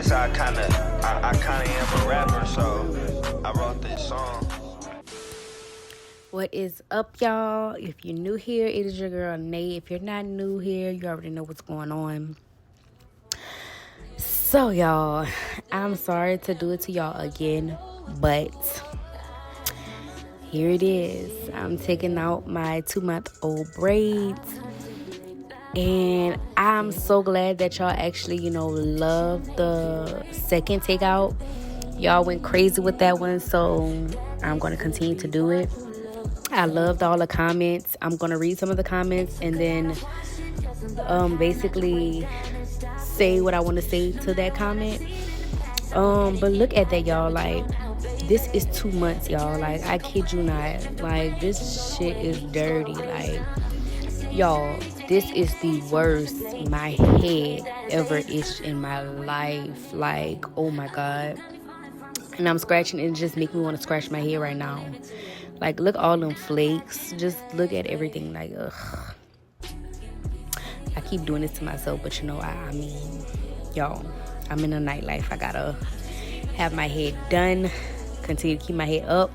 guess I kinda am a rapper, so I wrote this song. What is up, y'all? If you're new here, it is your girl Nate. If you're not new here, you already know what's going on. So, y'all, I'm sorry to do it to y'all again, but here it is. I'm taking out my 2-month-old braids, and I'm so glad that y'all actually, love the second takeout. Y'all went crazy with that one, so I'm going to continue to do it. I loved all the comments. I'm going to read some of the comments and then basically say what I want to say to that comment. But look at that, y'all. Like, this is 2 months, y'all. Like, I kid you not. Like, this shit is dirty. Like, y'all, this is the worst my head ever itched in my life. Like, oh my God. And I'm scratching, and it just make me want to scratch my head right now. Like, look all them flakes. Just look at everything. Like, ugh. I keep doing this to myself, but I mean, y'all, I'm in a nightlife. I gotta have my head done, continue to keep my head up.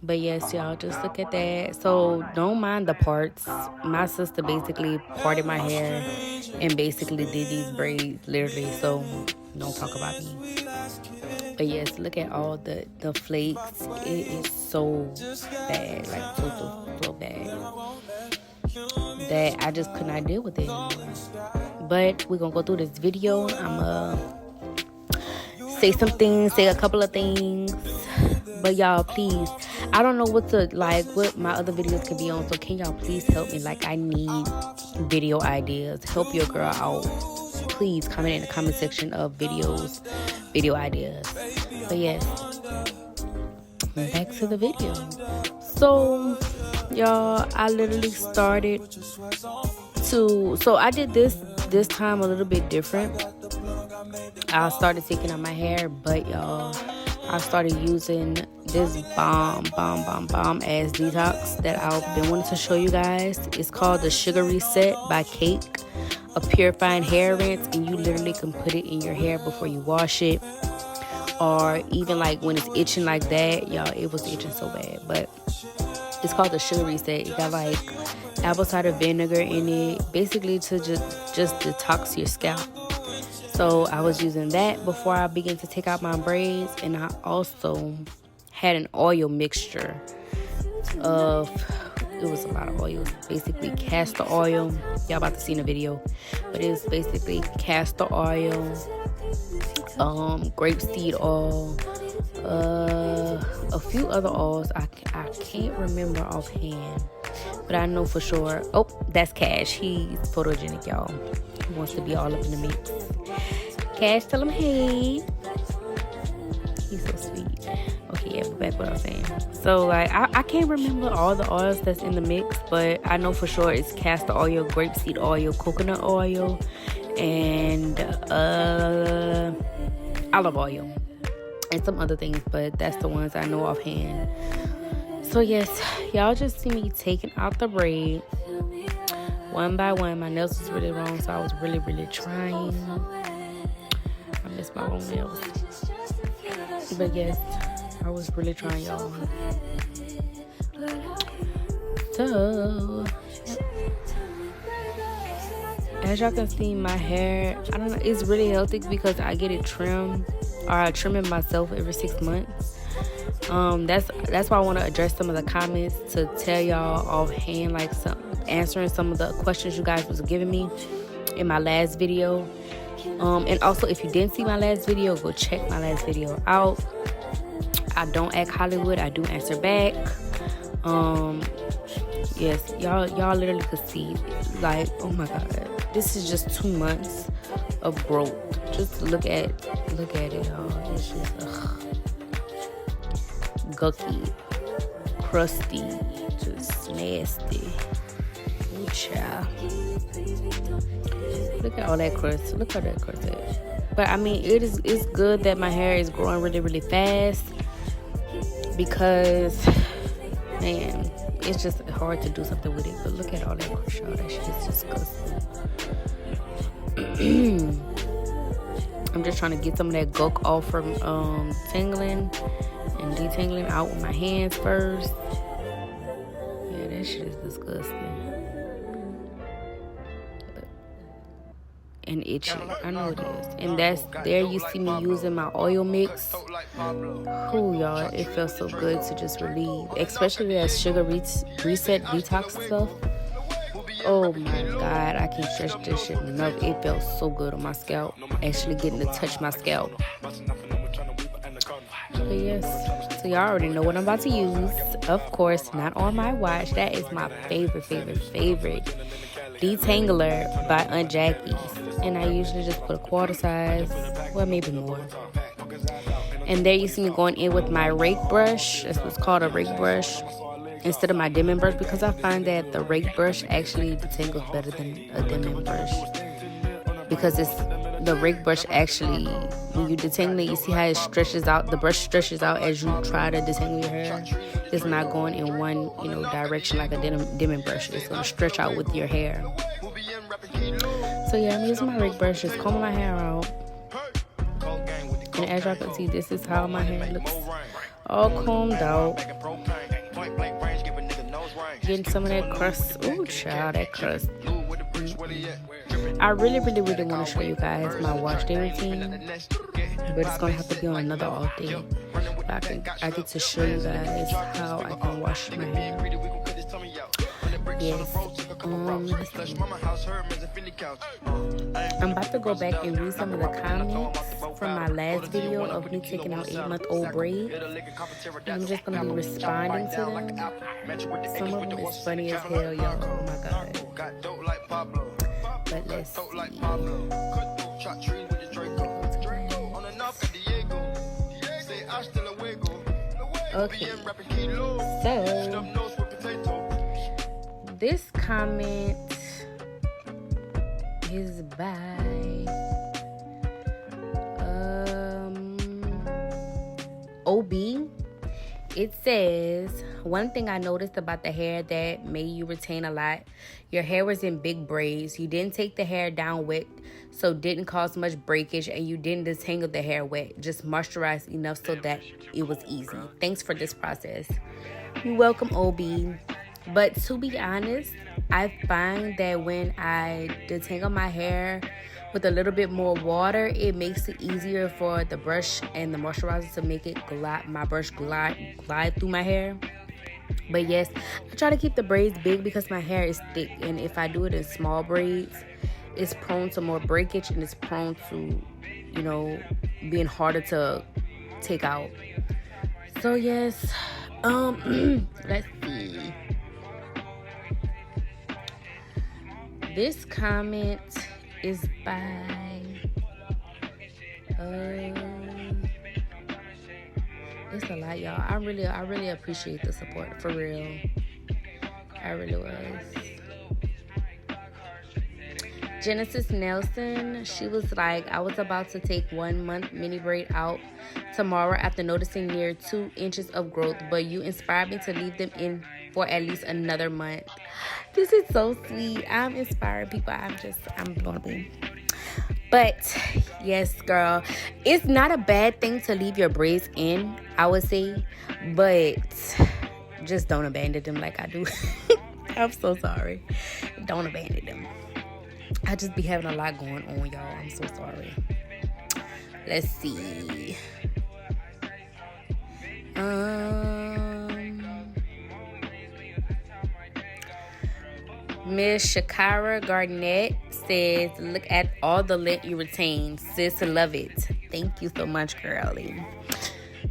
But yes, y'all, just look at that. So don't mind the parts. My sister basically parted my hair and basically did these braids, literally. So don't talk about me. But yes, look at all the flakes. It is so bad, like so bad, that I just could not deal with it anymore. But we're gonna go through this video. I'm gonna say some things, say a couple of things. But y'all, please, I don't know what my other videos could be on, so can y'all please help me? Like, I need video ideas. Help your girl out. Please comment in the comment section of video ideas. But yes, back to the video. So, y'all, I literally started so I did this time a little bit different. I started taking out my hair, but y'all, I started using this bomb ass detox that I've been wanting to show you guys. It's called the Sugar Reset by Cake, a purifying hair rinse, and you literally can put it in your hair before you wash it, or even like when it's itching like that. Y'all, it was itching so bad, but it's called the Sugar Reset. It got like apple cider vinegar in it, basically to just detox your scalp. So I was using that before I began to take out my braids, and I also had an oil mixture of, it was a lot of oil. Basically castor oil. Y'all about to see in the video, but it's basically castor oil, grapeseed oil, a few other oils. I can't remember offhand, but I know for sure. Oh, that's Cash. He's photogenic, y'all. He wants to be all up in the mix. Cash, tell him hey. He's so sweet. Okay, yeah, back what I was saying. So, like, I can't remember all the oils that's in the mix, but I know for sure it's castor oil, grapeseed oil, coconut oil, and olive oil, and some other things, but that's the ones I know offhand. So, yes, y'all just see me taking out the braid one by one. My nails was really long, so I was really, really trying. I miss my own nails. But yes, I was really trying, y'all. So, as y'all can see, my hair, I don't know, it's really healthy because I get it trimmed, or I trim it myself every 6 months. That's why I want to address some of the comments to tell y'all offhand, like answering some of the questions you guys was giving me in my last video. And also, if you didn't see my last video, go check my last video out. I don't act Hollywood. I do answer back. Yes, y'all literally could see, like, oh my God, this is just 2 months of growth. Just look at it, y'all. It's just gucky, crusty, just nasty. Ooh, child. Look at all that crust. Look at that crust. But I mean, it's good that my hair is growing really, really fast, because, man, it's just hard to do something with it. But look at all that crust, y'all. That shit is disgusting. I'm just trying to get some of that gunk off from tangling and detangling out with my hands first. Yeah, that shit is disgusting. And itchy. I know it is. And there you see me using my oil mix. Ooh, y'all, it feels so good to just relieve, especially that sugar reset detox stuff. Oh my god, I can't stretch this shit enough. It felt so good on my scalp, actually getting to touch my scalp. But yes, so y'all already know what I'm about to use. Of course, not on my watch. That is my favorite detangler by Aunt Jackie's, and I usually just put a quarter size, well, maybe more. And there you see me going in with my rake brush. That's what's called a rake brush instead of my dimming brush, because I find that the rake brush actually detangles better than a dimming brush, because the rake brush actually, when you detangle it, you see how it stretches out, the brush stretches out as you try to detangle your hair. It's not going in one, direction like a dimming brush. It's going to stretch out with your hair. So yeah, I'm using my rake brush, just combing my hair out. And as y'all can see, this is how my hair looks, all combed out. Getting some of that crust. Ooh, child, that crust. I really want to show you guys my wash day routine, but it's going to have to be on another off day. But I get to show you guys how I can wash my hair. Yes. I'm about to go back and read some of the comments from my last video of me taking out 8-month-old braids. And I'm just going to be responding to them. Some of them is funny as hell, y'all. Oh my god. But let's see. Okay. So this comment is by OB. It says, one thing I noticed about the hair that made you retain a lot, your hair was in big braids. You didn't take the hair down wet, so didn't cause much breakage, and you didn't detangle the hair wet. Just moisturized enough so that it was easy. Thanks for this process. You're welcome, OB. But to be honest, I find that when I detangle my hair with a little bit more water, it makes it easier for the brush and the moisturizer to make it glide through my hair. But yes, I try to keep the braids big because my hair is thick, and if I do it in small braids, it's prone to more breakage and it's prone to, being harder to take out. So yes, let's see. This comment is by it's a lot, y'all. I really appreciate the support, for real. I really was. Genesis Nelson, she was like, I was about to take 1 month mini braid out tomorrow after noticing near 2 inches of growth, but you inspired me to leave them in for at least another month. This is so sweet. I'm inspiring people. I'm blown away. But yes, girl, it's not a bad thing to leave your braids in, I would say, but just don't abandon them like I do. I'm so sorry. Don't abandon them. I just be having a lot going on, y'all. I'm so sorry. Let's see. Miss Shakira Garnett says, look at all the lint you retained. Sis, love it. Thank you so much, girlie.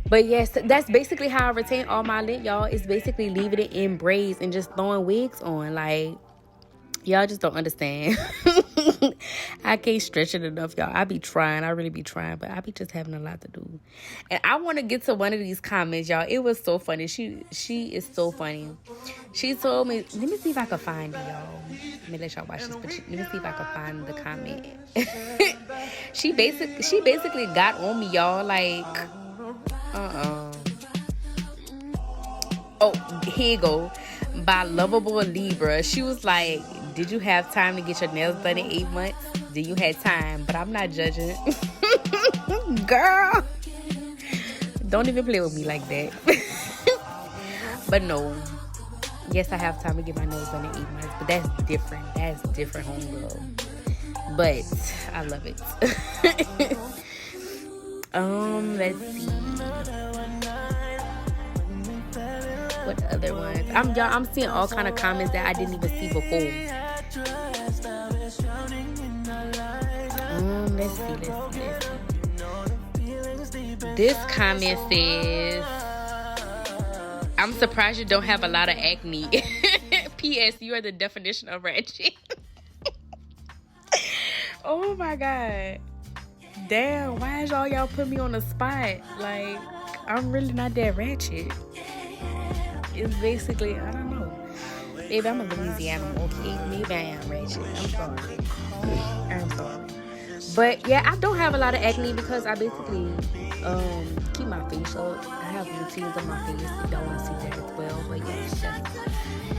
But yes, that's basically how I retain all my lint, y'all. It's basically leaving it in braids and just throwing wigs on. Like, y'all just don't understand. I can't stretch it enough, y'all. I be trying. I really be trying. But I be just having a lot to do. And I want to get to one of these comments, y'all. It was so funny. She is so funny. She told me, let me see if I can find it, y'all. Let me let y'all watch this. But let me see if I can find the comment. She basically got on me, y'all. Like, Oh, here you go. By Lovable Libra. She was like, did you have time to get your nails done in 8 months? Then you had time, but I'm not judging. Girl, don't even play with me like that. But no, yes, I have time to get my nails done in 8 months, but that's different. That's different, homegirl. But I love it. Let's see. What other ones? I'm seeing all kind of comments that I didn't even see before. Let's see. This comment says, I'm surprised you don't have a lot of acne. P.S. You are the definition of ratchet. Oh my God. Damn, why is y'all put me on the spot? Like, I'm really not that ratchet. It's basically, I don't know. Maybe I'm a Louisiana, okay? Maybe I am ratchet. I'm sorry. But yeah, I don't have a lot of acne because I basically keep my face up. I have routines on my face. You don't want to see that as well. But yeah, that's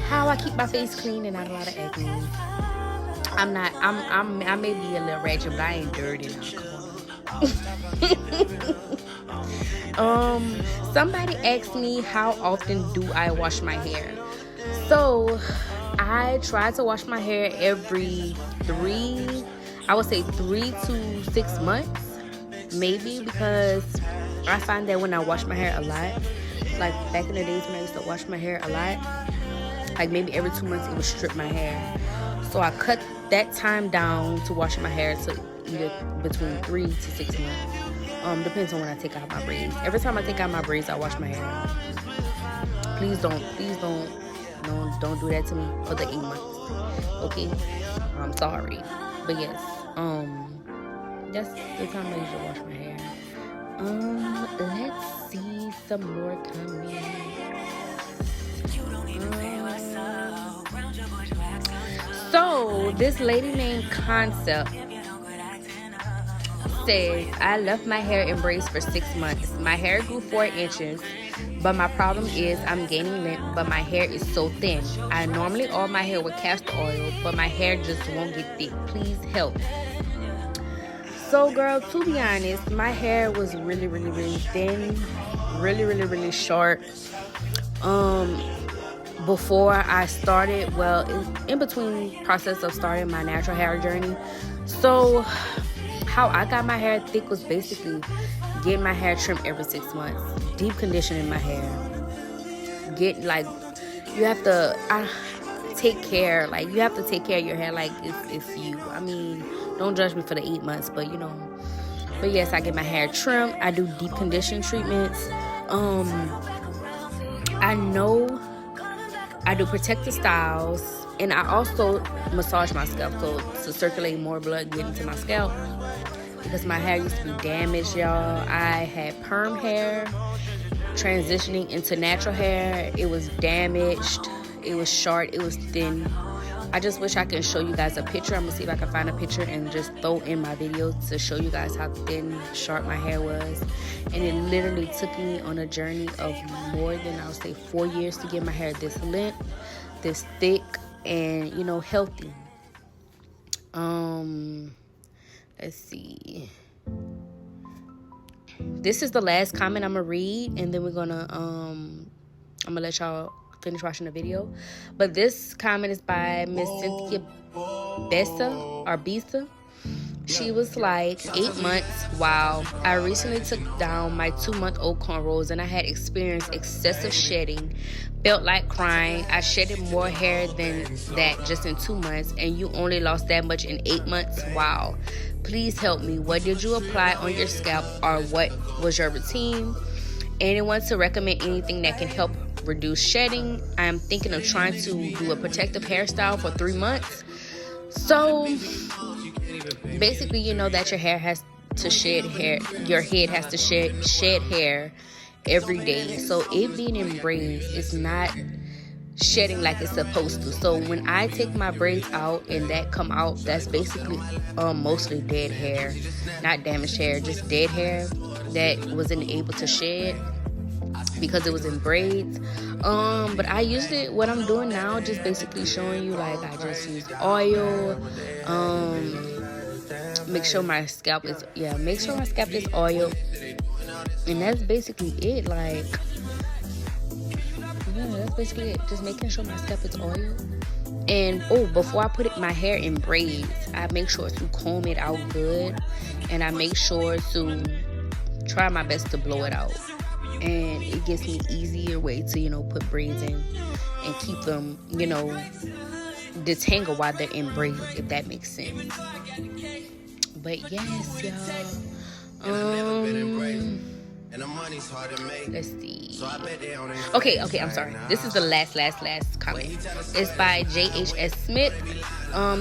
how I keep my face clean and not a lot of acne. I may be a little ratchet, but I ain't dirty now. Come on. Somebody asked me how often do I wash my hair. So I try to wash my hair every 3 to 6 months, maybe, because I find that when I wash my hair a lot, like back in the days when I used to wash my hair a lot, like maybe every 2 months it would strip my hair. So I cut that time down to washing my hair to either between 3 to 6 months. Depends on when I take out my braids. Every time I take out my braids, I wash my hair. Please don't do that to me for the 8 months. Okay? I'm sorry. But yes, that's the time I usually wash my hair. Let's see some more comments. So this lady named Concept says, I left my hair in braids for 6 months. My hair grew 4 inches, but my problem is I'm gaining length, but my hair is so thin. I normally oil my hair with castor oil, but my hair just won't get thick. Please help. So girl, to be honest, my hair was really, really, really thin, really, really, really short. Before I started, well, in between process of starting my natural hair journey. So how I got my hair thick was basically getting my hair trimmed every 6 months, deep conditioning my hair. You have to take care of your hair like it's you. I mean, don't judge me for the 8 months, but but yes, I get my hair trimmed. I do deep condition treatments. I do protective styles, and I also massage my scalp to circulate more blood get into my scalp, because my hair used to be damaged, y'all. I had perm hair transitioning into natural hair. It was damaged, it was short, it was thin. I just wish I could show you guys a picture. I'm gonna see if I can find a picture and just throw in my video to show you guys how thin, sharp my hair was. And it literally took me on a journey of more than, I would say, 4 years to get my hair this length, this thick, and healthy. Let's see. This is the last comment I'm gonna read, and then I'm gonna let y'all finish watching the video. But this comment is by Miss Cynthia Bisa. She was like, 8 months. Wow. I recently took down my 2-month-old cornrows, and I had experienced excessive shedding. Felt like crying. I shedded more hair than that just in 2 months, and you only lost that much in 8 months. Wow. Please help me. What did you apply on your scalp, or what was your routine? Anyone to recommend anything that can help reduce shedding? I'm thinking of trying to do a protective hairstyle for 3 months. So basically, you know that your hair has to shed hair. Your head has to shed hair every day. So it being in braids is not shedding like it's supposed to. So when I take my braids out and that come out, that's basically mostly dead hair, not damaged hair, just dead hair that wasn't able to shed because it was in braids. But I usually, what I'm doing now, just basically showing you, like, I just use oil, make sure my scalp is oiled, and that's basically it. Like, yeah, that's basically it. Just making sure my scalp is oiled. And before I put my hair in braids, I make sure to comb it out good, and I make sure to try my best to blow it out. And it gives me easier way to put braids in and keep them detangle while they're in braids, if that makes sense. But yes, y'all. Let's see. Okay, I'm sorry. This is the last comment. It's by JHS Smith.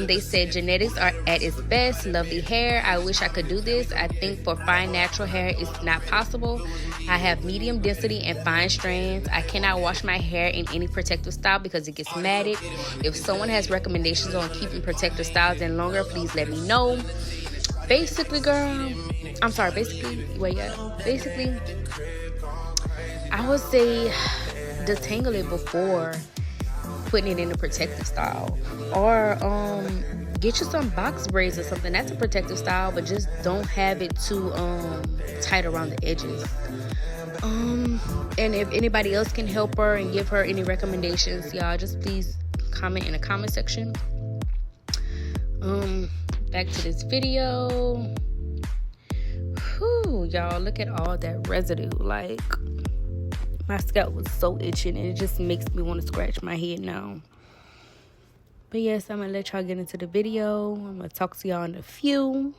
They said genetics are at its best. Lovely hair. I wish I could do this. I think for fine natural hair it's not possible. I have medium density and fine strands. I cannot wash my hair in any protective style because it gets matted. If someone has recommendations on keeping protective styles in longer, please let me know. Basically, I would say detangle it before putting it in a protective style, or get you some box braids or something. That's a protective style, but just don't have it too tight around the edges. And if anybody else can help her and give her any recommendations, y'all just please comment in the comment section. Back to this video. Whew, y'all, look at all that residue. Like, my scalp was so itching, and it just makes me want to scratch my head now. But yes, I'm gonna let y'all get into the video. I'm gonna talk to y'all in a few.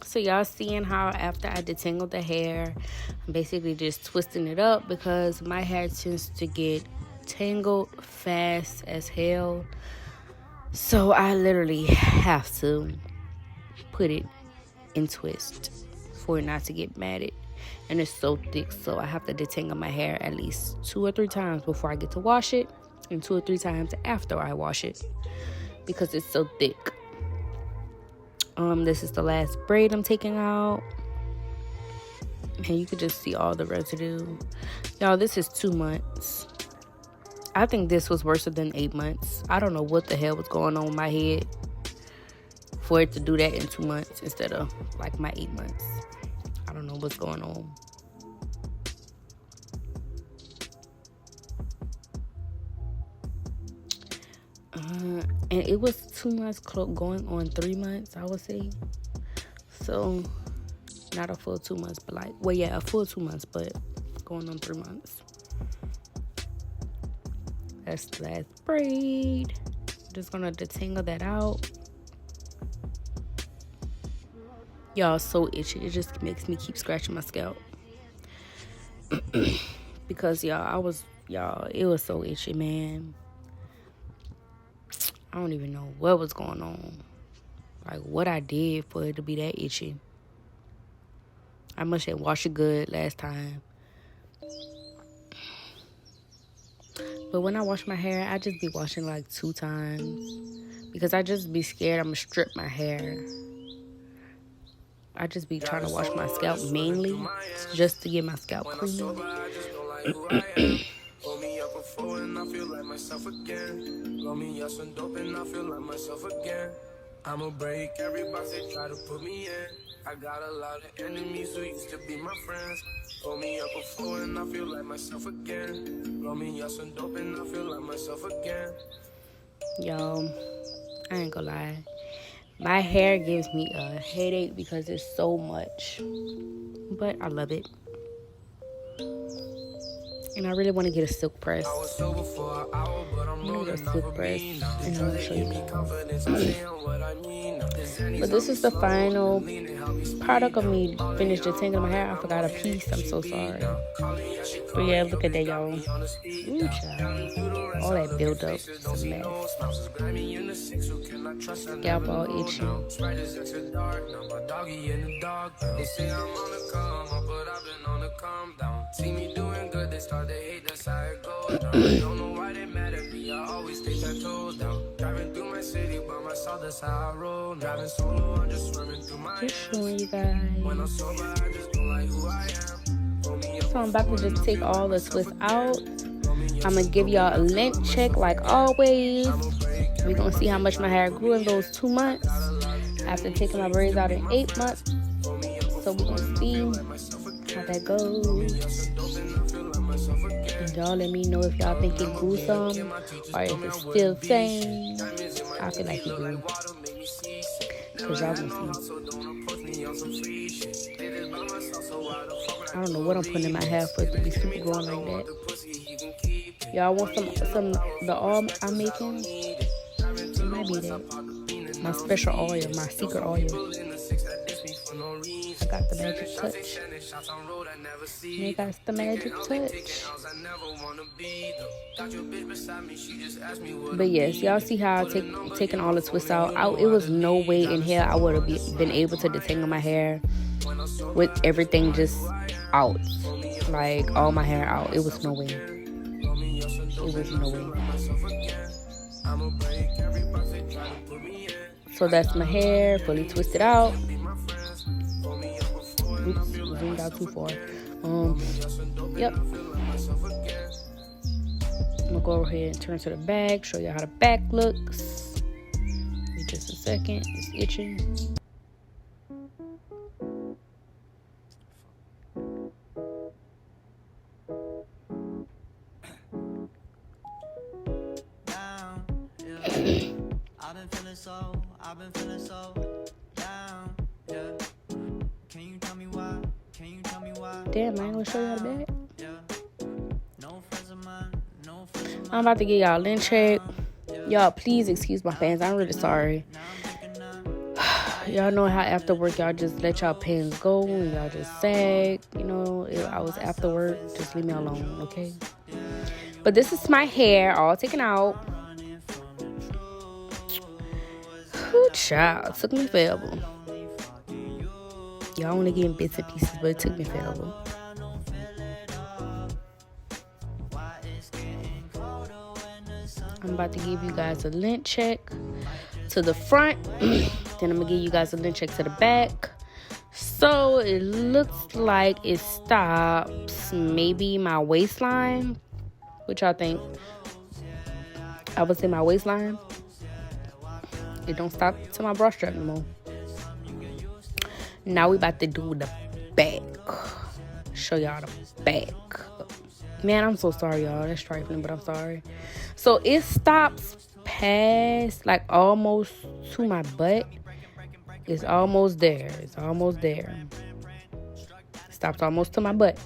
So y'all seeing how after I detangled the hair, I'm basically just twisting it up because my hair tends to get tangled fast as hell. So I literally have to put it in twist for it not to get matted. And it's so thick, so I have to detangle my hair at least 2 or 3 times before I get to wash it, and 2 or 3 times after I wash it because it's so thick. This is the last braid I'm taking out, and you could just see all the residue. Y'all, this is 2 months. I think this was worse than 8 months. I don't know what the hell was going on with my head for it to do that in 2 months instead of like my 8 months. I don't know what's going on. And it was 2 months going on 3 months, I would say. So not a full 2 months, but a full 2 months, but going on 3 months. That's the last braid. Just gonna detangle that out. Y'all, so itchy. It just makes me keep scratching my scalp. Because it was so itchy, man. I don't even know what was going on. Like, what I did for it to be that itchy. I must have washed it good last time. But when I wash my hair, I just be washing like 2 times. Because I just be scared I'm going to strip my hair. I just be trying to wash my scalp mainly just to get my scalp clean. Pull me up before and I feel like myself again. Roll me up some dope and I feel like myself again. I'ma break every box they try to put me in. I got a lot of enemies who used to be my friends. Pull me up before and I feel like myself again. Roll me up some dope and I feel like myself again. Yo, I ain't gonna lie. My hair gives me a headache because it's so much. But I love it. And I really want to get a silk press. I'm gonna get a silk press and I'm gonna show you. But this is the final product of me finished detangling my hair. I forgot a piece. I'm so sorry. But yeah, look at that, y'all. Ooh, child. All that build up. It's a mess. Scalp all itchy. See me doing good, they start to hate, that's how it goes down. Don't know why they mad at me, I always take that toes down. Driving through my city by myself, that's how I roll. Driving solo, I'm just swerving through my just showing you guys. When I'm sober, I just don't like who I am. So I'm about to just take all the twists out. I'm gonna give y'all a length check like always. We're gonna see how much my hair grew in those 2 months after taking my braids out in 8 months. So we're gonna see how that goes. And y'all let me know if y'all think it grew some or if it's still the same. I feel like it grew. Cause y'all gonna see. I don't know what I'm putting in my hair for it to be super growing like that. Y'all want some the oil I'm making? It might be that. My special oil, my secret oil. I got the magic touch. They got the magic touch. But yes, y'all see how I taking all the twists out. It was no way in hell I would have been able to detangle my hair with everything just out. Like all my hair out. It was no way. It was no way. So that's my hair fully twisted out. Oops, zoomed out too far. Yep. I'm gonna go ahead and turn to the back, show you how the back looks. Give me just a second, it's itching. I've been feeling so down, yeah. Can you tell me why? Damn, I ain't gonna show you how to back. I'm about to get y'all a lint check. Y'all, please excuse my fans. I'm really sorry. Y'all know how after work y'all just let y'all pens go and y'all just sag. You know, if I was after work, just leave me alone, okay? But this is my hair all taken out. Ooh, child, took me forever. Y'all only getting bits and pieces, but it took me forever. I'm about to give you guys a lint check to the front. Then I'm gonna give you guys a lint check to the back. So it looks like it stops maybe my waistline. What y'all think? I would say my waistline. It don't stop to my brush strap no more. Now we about to do the back. Show y'all the back. Man, I'm so sorry, y'all. That's trifling, but I'm sorry. So it stops past, like, almost to my butt. It's almost there. It's almost there. Stops almost to my butt.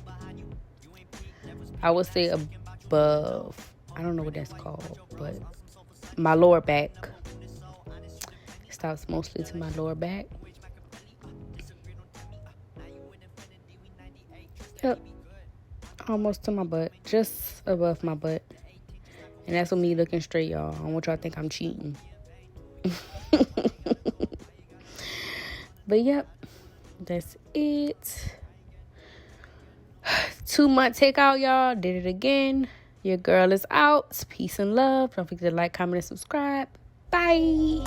I would say above. I don't know what that's called, but my lower back. It stops mostly to my lower back. Yep. Almost to my butt. Just above my butt. And that's with me looking straight, y'all. I don't want y'all to think I'm cheating. But yep. That's it. 2-month takeout, y'all. Did it again. Your girl is out. Peace and love. Don't forget to like, comment, and subscribe. Bye.